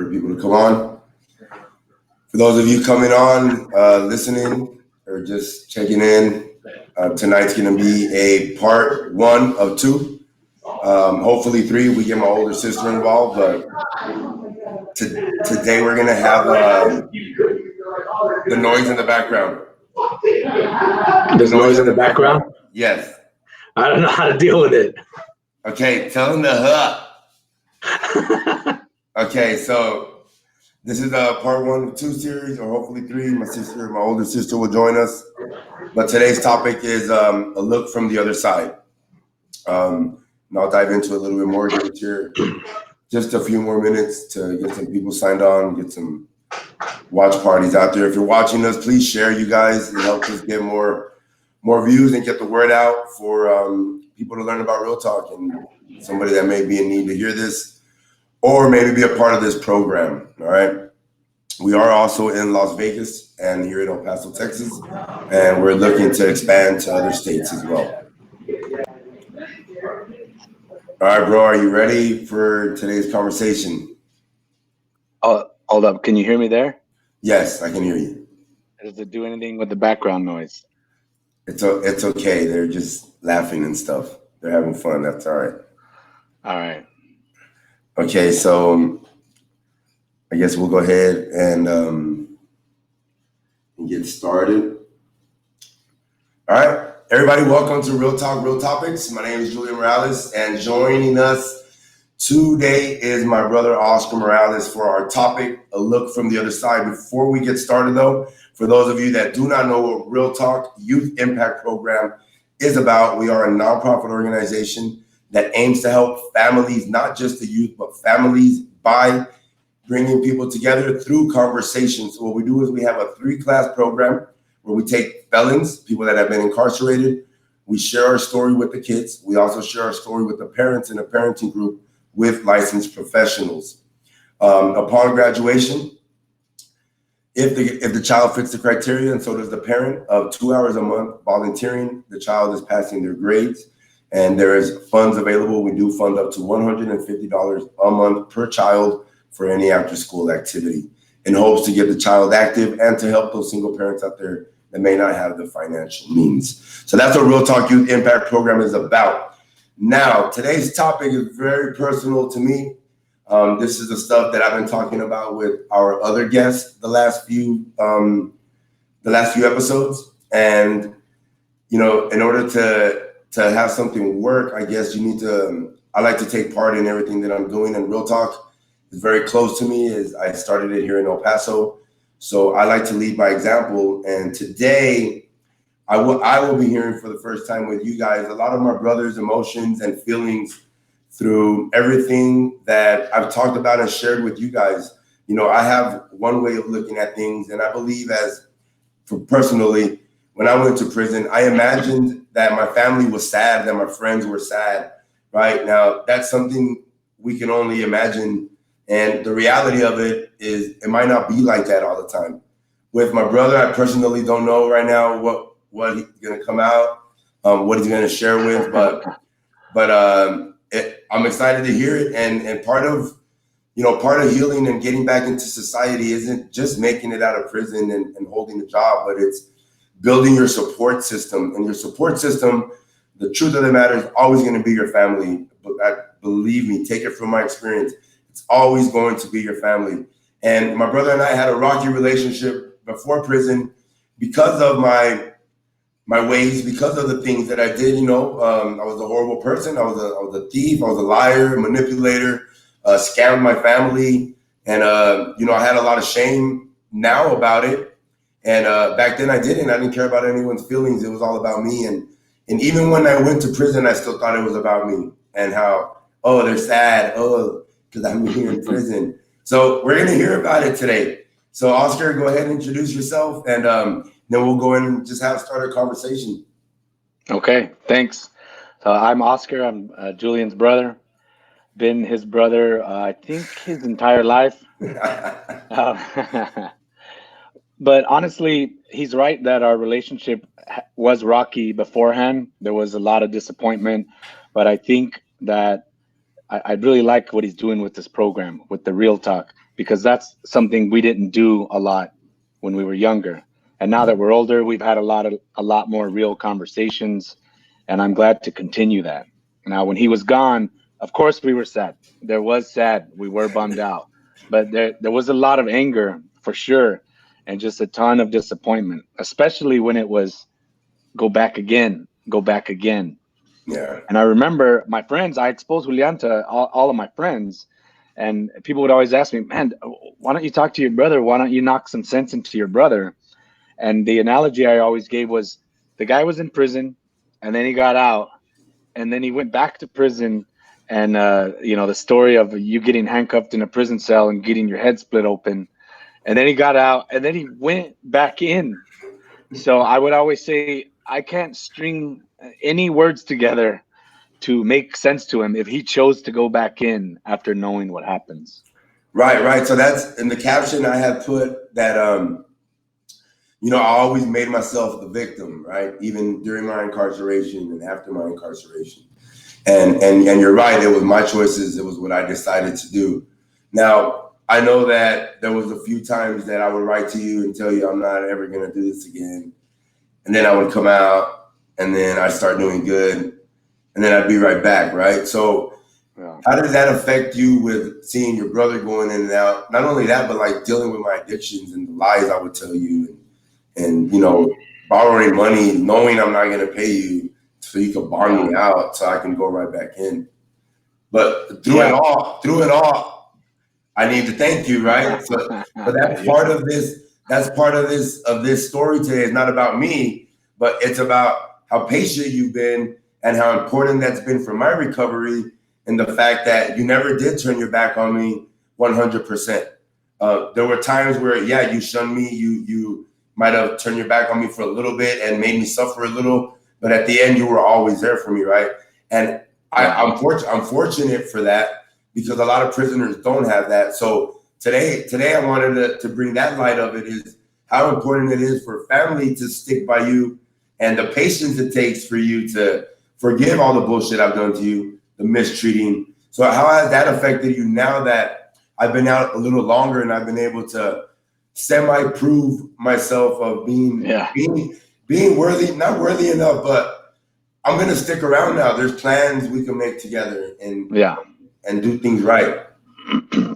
for people to come on. For those of you coming on, listening, or just checking in, tonight's going to be a part 1 of 2. Hopefully 3. We get my older sister involved, but today we're going to have the noise in the background. There's noise in the background? Yes. I don't know how to deal with it. Okay, tell him to huh. Okay, so this is part 1 of 2 series, or hopefully 3. My older sister will join us. But today's topic is a look from the other side. And I'll dive into a little bit more here. Just a few more minutes to get some people signed on, get some watch parties out there. If you're watching us, please share, you guys. It helps us get more views and get the word out for people to learn about Real Talk and somebody that may be in need to hear this or maybe be a part of this program. All right. We are also in Las Vegas and here in El Paso, Texas, and we're looking to expand to other states as well. All right, bro, are you ready for today's conversation? Oh, hold up. Can you hear me there? Yes, I can hear you. Does it do anything with the background noise? It's okay. They're just laughing and stuff. They're having fun. That's all right. All right. Okay, so I guess we'll go ahead and get started. All right, everybody, welcome to Real Talk, Real Topics. My name is Julian Morales, and joining us today is my brother Oscar Morales for our topic, A Look from the Other Side. Before we get started, though, for those of you that do not know what Real Talk Youth Impact Program is about, we are a nonprofit organization that aims to help families, not just the youth, but families by bringing people together through conversations. So what we do is we have a 3-class program where we take felons, people that have been incarcerated. We share our story with the kids. We also share our story with the parents in a parenting group with licensed professionals. Upon graduation, if the child fits the criteria, and so does the parent, of 2 hours a month volunteering, the child is passing their grades, and there is funds available. We do fund up to $150 a month per child for any after-school activity in hopes to get the child active and to help those single parents out there that may not have the financial means. So that's what Real Talk Youth Impact Program is about. Now, today's topic is very personal to me. This is the stuff that I've been talking about with our other guests the last few episodes. And, you know, in order to have something work, I guess you need to, I like to take part in everything that I'm doing, and Real Talk is very close to me as I started it here in El Paso. So I like to lead by example. And today I will be hearing for the first time with you guys a lot of my brother's emotions and feelings through everything that I've talked about and shared with you guys. You know, I have one way of looking at things, and I believe personally, when I went to prison, I imagined that my family was sad, that my friends were sad, right? Now, that's something we can only imagine. And the reality of it is it might not be like that all the time. With my brother, I personally don't know right now what he's going to come out, what he's going to share with, but I'm excited to hear it. And part of healing and getting back into society isn't just making it out of prison and holding a job, but it's building your support system. And your support system, the truth of the matter, is always going to be your family. But believe me, take it from my experience. It's always going to be your family. And my brother and I had a rocky relationship before prison because of my ways, because of the things that I did. You know, I was a horrible person. I was a thief. I was a liar, manipulator, scammed my family. And, I had a lot of shame now about it. And back then I didn't. I didn't care about anyone's feelings. It was all about me. And even when I went to prison, I still thought it was about me and how, oh, they're sad. Oh, because I'm here in prison. So we're going to hear about it today. So Oscar, go ahead and introduce yourself, and then we'll go in and just start a conversation. Okay, thanks. So I'm Oscar. I'm Julian's brother. Been his brother, I think, his entire life. But honestly, he's right that our relationship was rocky beforehand. There was a lot of disappointment, but I think that I really like what he's doing with this program, with the Real Talk. because that's something we didn't do a lot when we were younger. And now that we're older, we've had a lot more real conversations, and I'm glad to continue that. Now, when he was gone, of course we were sad. There was sad. We were bummed out, but there was a lot of anger for sure, and just a ton of disappointment, especially when it was go back again, go back again. Yeah. And I remember my friends, I exposed Julian to all of my friends. And people would always ask me, man, why don't you talk to your brother? Why don't you knock some sense into your brother? And the analogy I always gave was the guy was in prison and then he got out and then he went back to prison. And, the story of you getting handcuffed in a prison cell and getting your head split open. And then he got out and then he went back in. So I would always say, I can't string any words together to make sense to him if he chose to go back in after knowing what happens. Right. So that's in the caption I had put that, I always made myself the victim, right? Even during my incarceration and after my incarceration. And you're right, it was my choices. It was what I decided to do. Now, I know that there was a few times that I would write to you and tell you I'm not ever going to do this again. And then I would come out and then I start doing good. And then I'd be right back, right? So how does that affect you with seeing your brother going in and out? Not only that, but like dealing with my addictions and the lies I would tell you and borrowing money, knowing I'm not going to pay you so you can bond me out so I can go right back in. But through it all, I need to thank you, right? So that's part of this. That's part of this story today. It's not about me, but it's about how patient you've been and how important that's been for my recovery, and the fact that you never did turn your back on me 100%. There were times where, you shunned me, you might have turned your back on me for a little bit and made me suffer a little, but at the end, you were always there for me, right? And I'm fortunate for that, because a lot of prisoners don't have that. So today I wanted to bring that light of it, is how important it is for family to stick by you, and the patience it takes for you to forgive all the bullshit I've done to you, the mistreating. So how has that affected you now that I've been out a little longer and I've been able to semi-prove myself of being worthy, not worthy enough, but I'm going to stick around now. There's plans we can make together and do things right.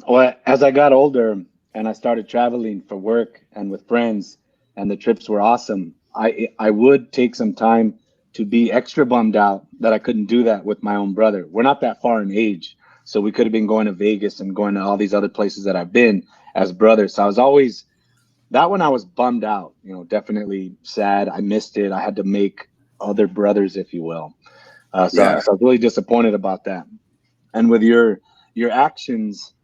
Well, as I got older and I started traveling for work and with friends, and the trips were awesome, I would take some time to be extra bummed out that I couldn't do that with my own brother. We're not that far in age, so we could have been going to Vegas and going to all these other places that I've been as brothers. So I was always, that one I was bummed out, definitely sad. I missed it. I had to make other brothers, if you will. So I was really disappointed about that. And with your actions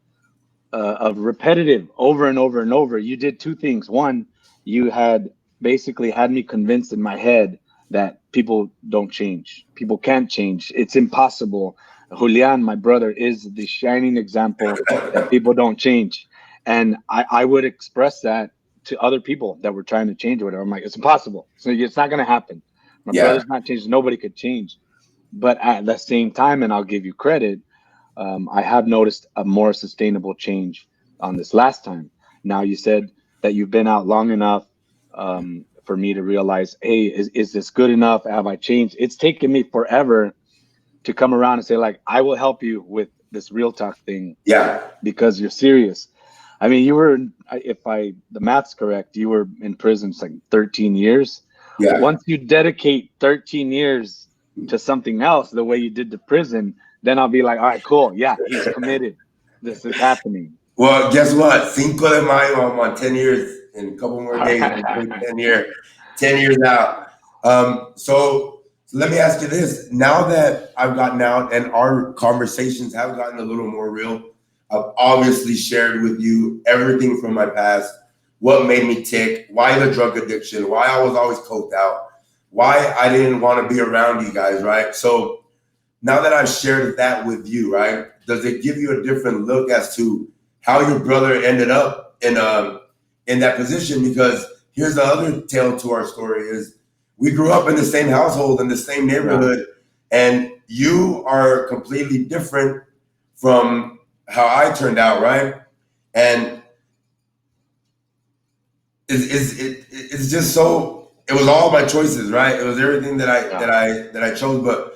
of repetitive over and over and over, you did two things. One, you had basically had me convinced in my head that people don't change. People can't change. It's impossible. Julian, my brother, is the shining example that people don't change. And I would express that to other people that were trying to change or whatever. I'm like, it's impossible. So it's not going to happen. My brother's not changed. Nobody could change. But at the same time, and I'll give you credit, I have noticed a more sustainable change on this last time. Now, you said that you've been out long enough for me to realize, hey, is this good enough? Have I changed? It's taken me forever to come around and say, like, I will help you with this real talk thing. Because you're serious. I mean, you were, if the math's correct, you were in prison like 13 years. Once you dedicate 13 years to something else, the way you did to prison, then I'll be like, all right, cool. Yeah, he's committed. This is happening. Well, guess what? Cinco de Mayo, I'm on 10 years. In a couple more days, 10 years out. So let me ask you this. Now that I've gotten out and our conversations have gotten a little more real, I've obviously shared with you everything from my past, what made me tick, why the drug addiction, why I was always coked out, why I didn't want to be around you guys, right? So now that I've shared that with you, right, does it give you a different look as to how your brother ended up in that position? Because here's the other tale to our story is we grew up in the same household, in the same neighborhood, and you are completely different from how I turned out, right? And it's just so, it was all my choices, right? It was everything that I chose. But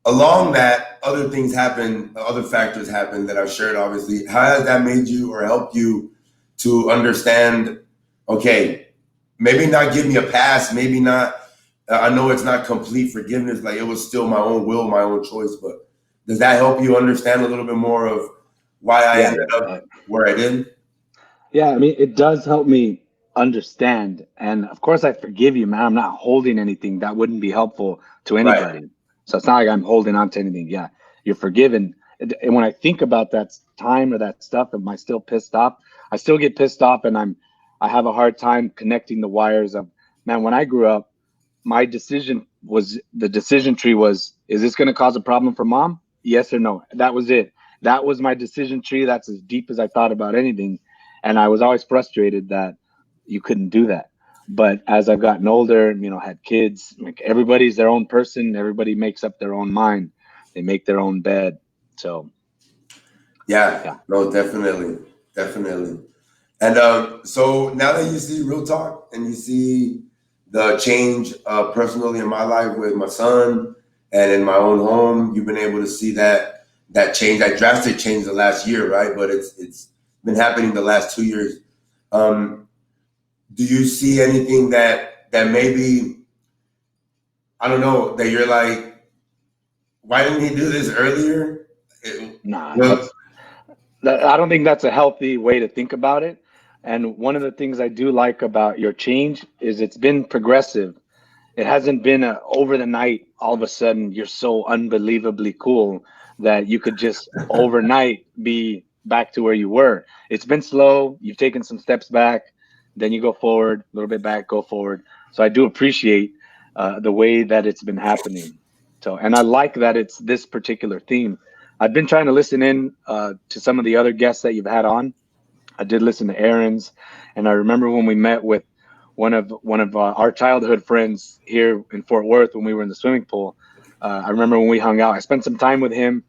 along that, other things happen, other factors happen that I've shared, obviously. How has that made you or helped you to understand, okay, maybe not give me a pass, maybe not, I know it's not complete forgiveness, like it was still my own will, my own choice, but does that help you understand a little bit more of why I ended up where I did? Yeah, I mean, it does help me understand. And of course, I forgive you, man. I'm not holding anything that wouldn't be helpful to Right. anybody. So it's not like I'm holding on to anything. Yeah, you're forgiven. And when I think about that time or that stuff, am I still pissed off? I still get pissed off, and I have a hard time connecting the wires of, man, when I grew up, my decision was, the decision tree was, is this going to cause a problem for mom? Yes or no? That was it. That was my decision tree. That's as deep as I thought about anything. And I was always frustrated that you couldn't do that. But as I've gotten older, had kids, like everybody's their own person. Everybody makes up their own mind. They make their own bed. So, yeah. No, definitely. Definitely. And so now that you see Real Talk and you see the change personally in my life with my son and in my own home, you've been able to see that change, that drastic change the last year, right? But it's been happening the last 2 years. Do you see anything that maybe, I don't know, that you're like, why didn't he do this earlier? Nah, I don't think that's a healthy way to think about it. And one of the things I do like about your change is it's been progressive. It hasn't been over the night, all of a sudden, you're so unbelievably cool that you could just overnight be back to where you were. It's been slow. You've taken some steps back, then you go forward, a little bit back, go forward. So I do appreciate the way that it's been happening. So, and I like that it's this particular theme. I've been trying to listen in to some of the other guests that you've had on. I did listen to Aaron's, and I remember when we met with one of our childhood friends here in Fort Worth when we were in the swimming pool. I remember when we hung out. I spent some time with him,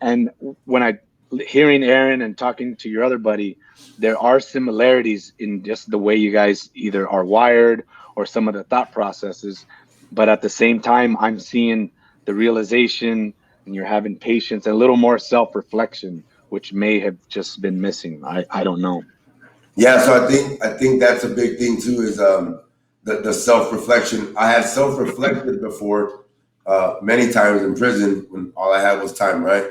and when I hearing Aaron and talking to your other buddy, there are similarities in just the way you guys either are wired or some of the thought processes. But at the same time, I'm seeing the realization, and you're having patience and a little more self-reflection, which may have just been missing. I don't know. Yeah, so I think that's a big thing too, is the self reflection. I had self reflected before many times in prison when all I had was time, right?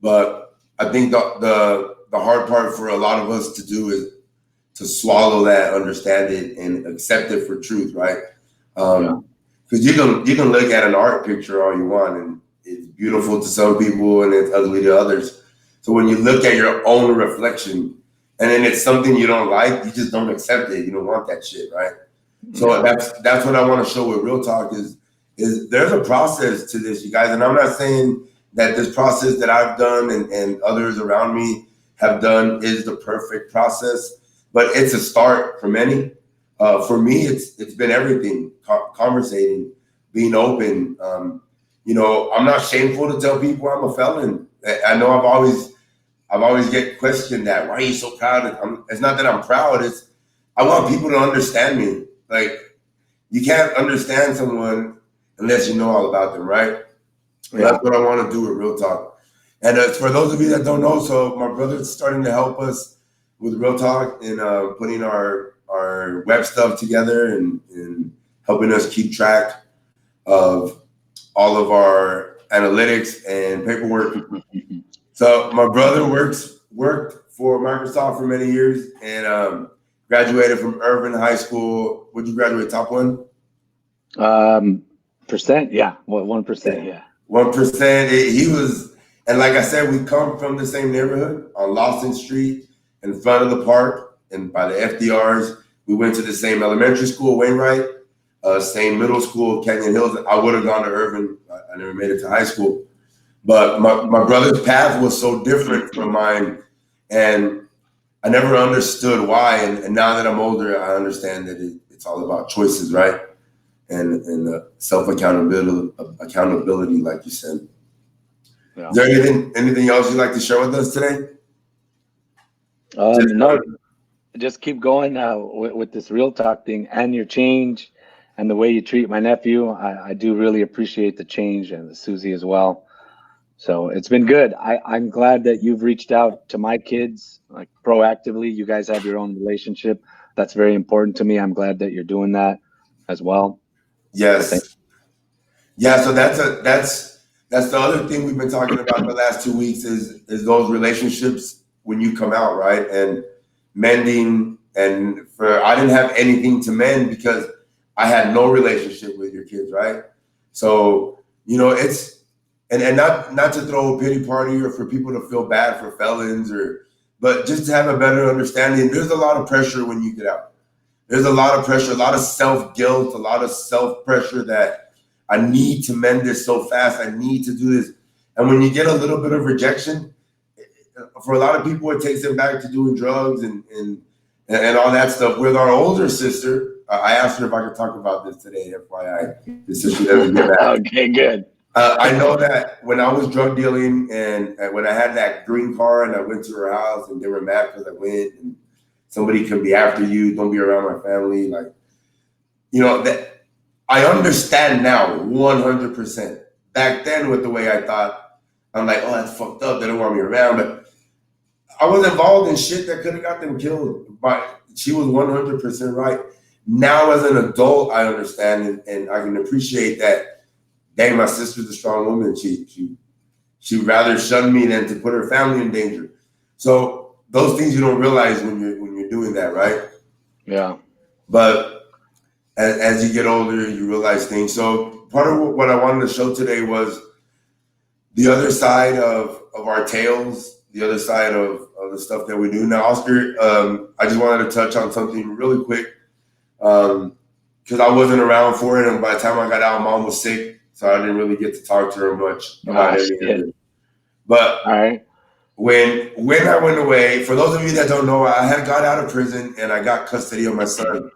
But I think the hard part for a lot of us to do is to swallow that, understand it, and accept it for truth, right? Because you can look at an art picture all you want, and it's beautiful to some people and it's ugly to others. So when you look at your own reflection, and then it's something you don't like, you just don't accept it. You don't want that shit, right? So that's what I want to show with Real Talk is there's a process to this, you guys. And I'm not saying that this process that I've done and others around me have done is the perfect process, but it's a start for many. For me, it's been everything: conversating, being open. I'm not shameful to tell people I'm a felon. I know I've always get questioned that, why are you so proud? It's not that I'm proud. It's I want people to understand me. Like, you can't understand someone unless you know all about them, right? Yeah. That's what I want to do with Real Talk. And for those of you that don't know, so my brother's starting to help us with Real Talk and putting our web stuff together and helping us keep track of all of our analytics and paperwork. So my brother worked for Microsoft for many years and graduated from Irvin High School. Would you graduate top one? Percent, yeah. Well, 1%, yeah. 1%. He was, and like I said, we come from the same neighborhood on Lawson Street in front of the park and by the FDRs. We went to the same elementary school, Wainwright, same middle school, Canyon Hills. I would have gone to Irvin. I never made it to high school. But my brother's path was so different from mine, and I never understood why. And now that I'm older, I understand that it's all about choices, right? And accountability, like you said. Yeah. Is there anything else you'd like to share with us today? Just No, just keep going with this real talk thing and your change and the way you treat my nephew. I do really appreciate the change and Susie as well. So it's been good. I'm glad that you've reached out to my kids like proactively. You guys have your own relationship. That's very important to me. I'm glad that you're doing that as well. So thank yes. Yeah, so that's the other thing we've been talking about the last 2 weeks is those relationships when you come out, right? And mending and for I didn't have anything to mend because I had no relationship with your kids, right? So, it's and not to throw a pity party or for people to feel bad for felons or but just to have a better understanding. There's a lot of pressure when you get out. There's a lot of pressure, a lot of self guilt, a lot of self pressure that I need to mend this so fast. I need to do this. And when you get a little bit of rejection, for a lot of people, it takes them back to doing drugs and all that stuff. With our older sister, I asked her if I could talk about this today, FYI, this so she doesn't get mad. Okay, good. I know that when I was drug dealing and when I had that green car and I went to her house and they were mad because I went and somebody can be after you, don't be around my family. Like, that I understand now 100%. Back then with the way I thought, I'm like, oh, that's fucked up. They don't want me around. But I was involved in shit that could have got them killed. But she was 100% right. Now as an adult, I understand and I can appreciate that. Dang, my sister's a strong woman. She'd rather shun me than to put her family in danger. So those things you don't realize when you're doing that, right? Yeah. But as you get older, you realize things. So part of what I wanted to show today was the other side of our tales, the other side of the stuff that we do. Now, Oscar, I just wanted to touch on something really quick because I wasn't around for it, and by the time I got out, Mom was sick. So I didn't really get to talk to her much about any of it. But all right. When I went away, for those of you that don't know, I had got out of prison and I got custody of my son.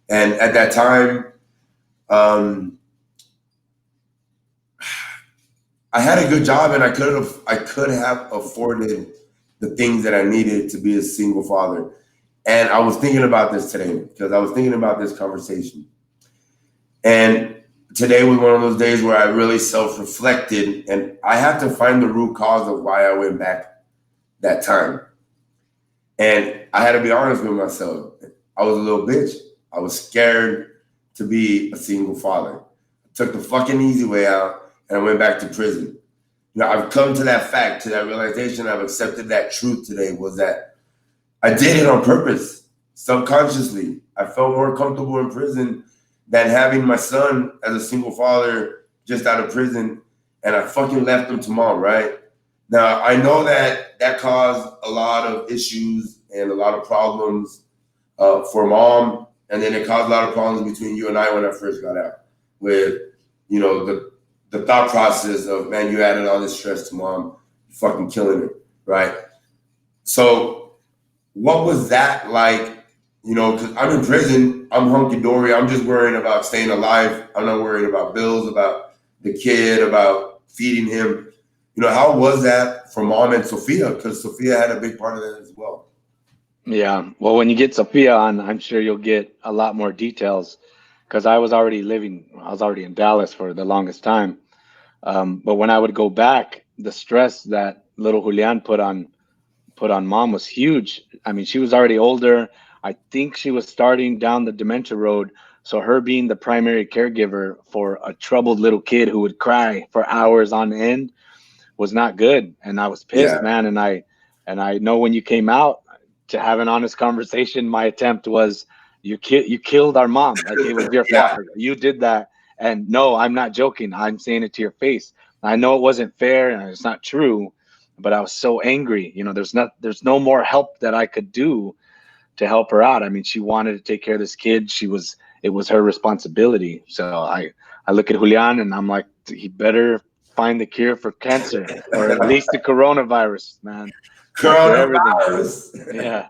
And at that time, I had a good job and I could have afforded the things that I needed to be a single father. And I was thinking about this today because I was thinking about this conversation. And today was one of those days where I really self-reflected and I had to find the root cause of why I went back that time. And I had to be honest with myself. I was a little bitch. I was scared to be a single father. I took the fucking easy way out and I went back to prison. I've come to that fact, to that realization. I've accepted that truth today was that I did it on purpose, subconsciously. I felt more comfortable in prison than having my son as a single father just out of prison. And I fucking left him to Mom, right? Now, I know that caused a lot of issues and a lot of problems for Mom. And then it caused a lot of problems between you and I when I first got out with, the thought process of, man, you added all this stress to Mom, you're fucking killing her, right? So what was that like? Because I'm in prison, I'm hunky-dory, I'm just worrying about staying alive. I'm not worried about bills, about the kid, about feeding him. How was that for Mom and Sophia? Because Sophia had a big part of that as well. Yeah. Well, when you get Sophia on, I'm sure you'll get a lot more details because I was already in Dallas for the longest time. But when I would go back, the stress that little Julian put on Mom was huge. I mean, she was already older. I think she was starting down the dementia road. So her being the primary caregiver for a troubled little kid who would cry for hours on end was not good. And I was pissed, Yeah. man. And I know when you came out to have an honest conversation, my attempt was you killed our mom. Like it was your fault. Yeah. You did that. And no, I'm not joking. I'm saying it to your face. I know it wasn't fair and it's not true, but I was so angry. There's no more help that I could do to help her out. I mean, she wanted to take care of this kid. It was her responsibility. So I look at Julian and I'm like, he better find the cure for cancer or at least the coronavirus, man. After everything. Coronavirus. Yeah.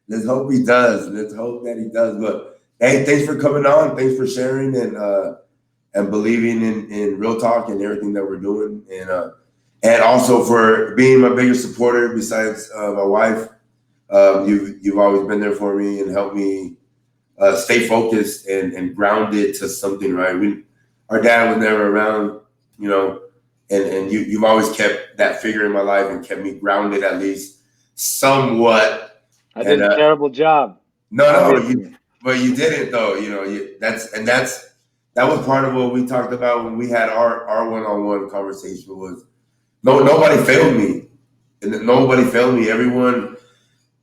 Let's hope he does. Let's hope that he does. But hey, thanks for coming on. Thanks for sharing and believing in Real Talk and everything that we're doing. And also for being my biggest supporter besides my wife. You've always been there for me and helped me stay focused and grounded to something, right? Our dad was never around, you know, and you've always kept that figure in my life and kept me grounded at least somewhat. I did a terrible job. No, but you didn't though. You know, that was part of what we talked about when we had our one-on-one conversation. Was nobody failed me, and nobody failed me. Everyone,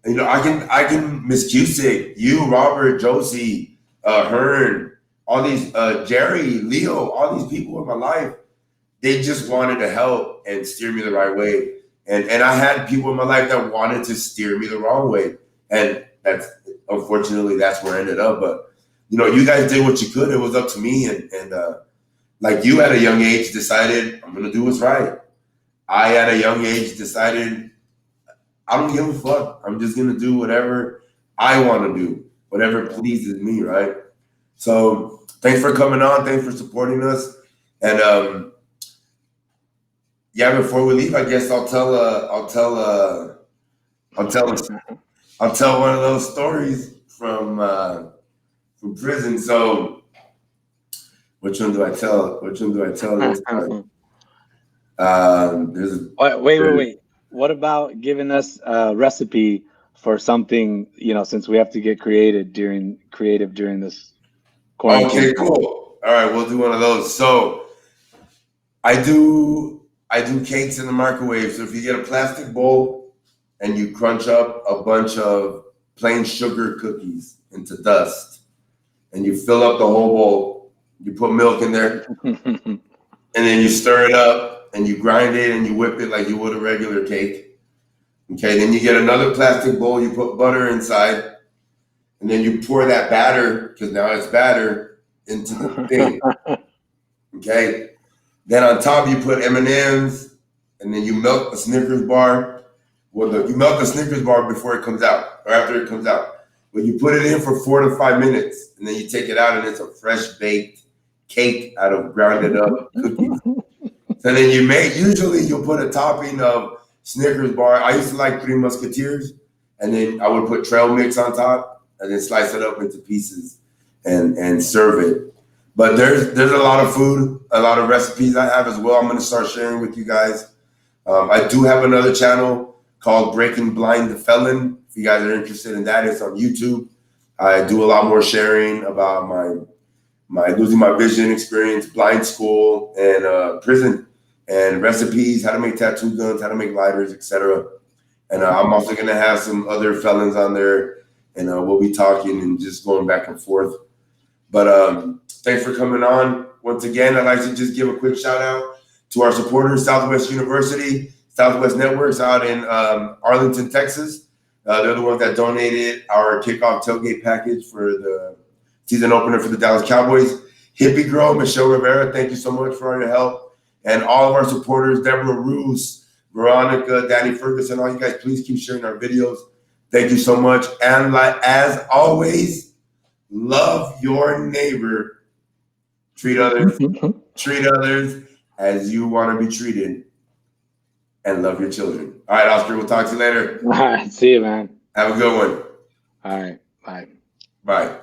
you know, I can Miss Cusick, you, Robert, Josie, Hearn, all these Jerry, Leo, all these people in my life. They just wanted to help and steer me the right way. And I had people in my life that wanted to steer me the wrong way. And that's unfortunately that's where I ended up. But you know, you guys did what you could. It was up to me. And like you at a young age decided I'm gonna do what's right. I at a young age decided I don't give a fuck. I'm just gonna do whatever I want to do, whatever pleases me, right? So thanks for coming on. Thanks for supporting us. And yeah, before we leave, I guess I'll tell one of those stories from prison. So which one do I tell? Which one do I tell this time? Wait. What about giving us a recipe for something, you know, since we have to get creative during this quarantine? Okay, cool. All right, we'll do one of those. So I do cakes in the microwave. So if you get a plastic bowl and you crunch up a bunch of plain sugar cookies into dust, and you fill up the whole bowl, you put milk in there, and then you stir it up and you grind it and you whip it like you would a regular cake. Okay, then you get another plastic bowl, you put butter inside, and then you pour that batter, because now it's batter, into the thing. Okay. Then on top you put M&Ms, and then you melt a Snickers bar. Well, you melt the Snickers bar before it comes out, or after it comes out. But you put it in for 4 to 5 minutes, and then you take it out, and it's a fresh baked cake out of grounded up cookies. So then usually you'll put a topping of Snickers bar. I used to like Three Musketeers, and then I would put trail mix on top, and then slice it up into pieces and serve it. But there's a lot of food, a lot of recipes I have as well. I'm going to start sharing with you guys. I do have another channel called Breaking Blind the Felon. If you guys are interested in that, it's on YouTube. I do a lot more sharing about my losing my vision experience, blind school, and prison, and recipes, how to make tattoo guns, how to make lighters, etc. And I'm also going to have some other felons on there, and we'll be talking and just going back and forth. But thanks for coming on. Once again, I'd like to just give a quick shout out to our supporters, Southwest University, Southwest Networks out in Arlington, Texas. They're the ones that donated our kickoff tailgate package for the season opener for the Dallas Cowboys. Hippie Girl, Michelle Rivera, thank you so much for all your help. And all of our supporters, Deborah Roos, Veronica, Danny Ferguson, all you guys, please keep sharing our videos. Thank you so much. And as always, love your neighbor. Treat others as you want to be treated. And love your children. All right, Oscar, we'll talk to you later. All right, see you, man. Have a good one. All right, bye. Bye.